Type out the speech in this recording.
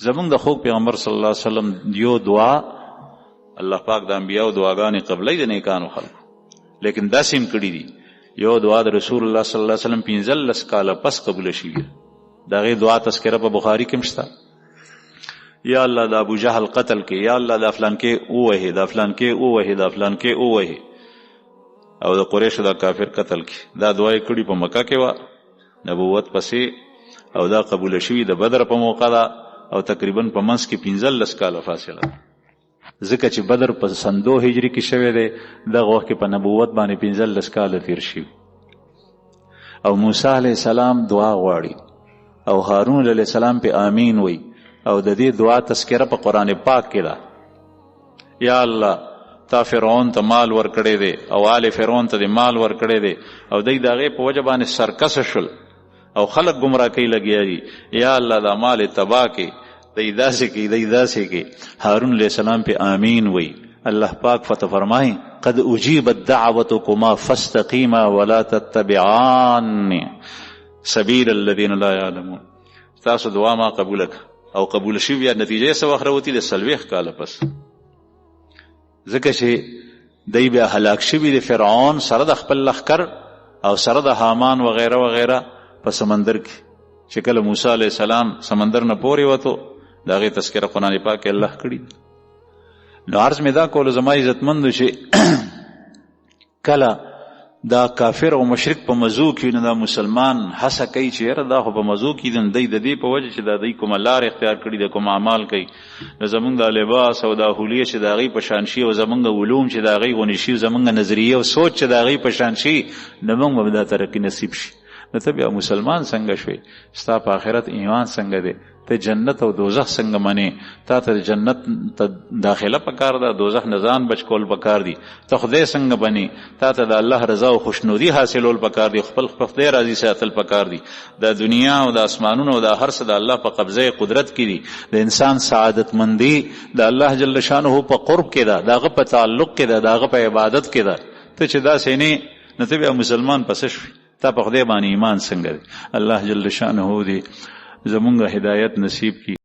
زمونږ د خوږ پیغمبر صلی الله علیه وسلم یو دعا الله پاک د انبیاء دعاګانې قبلې د نیکانو خلکو، لیکن داسې هم کړي دي یو دعا د رسول الله صلی الله علیه وسلم 15 کاله پس قبول شوې ده. د هغې دعا تذکره په بخاري کې هم شته. یا الله د ابو جهل قتل کې، یا الله د فلان کې ووهې، د فلان کې ووهې، د فلان کې ووهې، او د قریشو د کافر قتل کې. دا دعا یې کړي په مکه کې وه نبوت پسې، او دا قبول شوي د بدر په موقع ده، او تقریبا په منځ کې 15 کاله فاصله ده. ځکه چې بدر په 102 هجري کې شوی دی، دغه وخت کې په نبوت باندې 15 کاله تیر شوي. او موسی علیه السلام دعا غواړي او هارون علیه السلام په آمین وی، او د دې دعا تذکره په قرآن پاک کې ده. یا الله تا فرعون ته مال ورکړی دی او آل فرعون ته د مال ورکړی دی، او دی د هغې په وجه باندې سرکسه شول او خلق گمراه کوي لګیا دي. یا الله دا مال تباه کې، دی داسې کې، دی داسې کې. هارون علیه السلام په آمین وی. الله پاک فتح فرمایي قد اجیبت دعوتکما فاستقیما ولا تتبعان سبیل الذین لا یعلمون. تاسو دعا ما قبول کړه او قبول شي، بیا نتیجه څه وخت راوتي د 40 کاله پس. ځکه چې دی بیا هلاک شوي د فرعون سره د خپل لښکر او سره د حامان وغیره وغیره په سمندر کې. چې کله موسی علیه السلام سمندر نه پورې وتو، د هغې تذکره قرآن پاک کې الله کړي. نو عرض مې دا کولو زما عزتمندو چې کله دا کافر او مشرک په مزو کې نو دا مسلمان هڅه کوي چې یاره دا خو په مزو کې دی، دی د دې په وجه چې دا دی کومه لار اختیار کړي دی، کوم اعمال کوي. نو زمونږ دا لباس او دا حولیه چې د هغې په شان شي، او زمونږ علوم چې د هغې غونې شي، زمونږ نظریه او سوچ چې د هغې په شان شي، نو موږ به دا ترقي نصیب شي. نو ته بیا مسلمان څنګه شوې؟ ستا په آخرت ایمان څنګه دی؟ ته جنت او دوزخ څنګه منې؟ تا ته جنت ته داخله پکار ده، دوزخ نه ځان بچ کول پکار دي. ته خدای څنګه بنې؟ تا ته د الله رضا او خوشنودي حاصلول پکار دي، خپل خدای راضي ساتل پکار دي. د دنیا او د اسمانونو او د هر څه د الله په قبضه قدرت کې دي. د انسان سعادت مندي د الله جل شانه په قرب کې ده، د هغه په تعلق کې ده، د هغه په عبادت کې ده. ته چې داسې نه، نو ته بیا مسلمان پسې شوې. تا په خدای باندې ایمان څنګه دی؟ الله جل شانه دې زمونږ هدایت نصیب کی.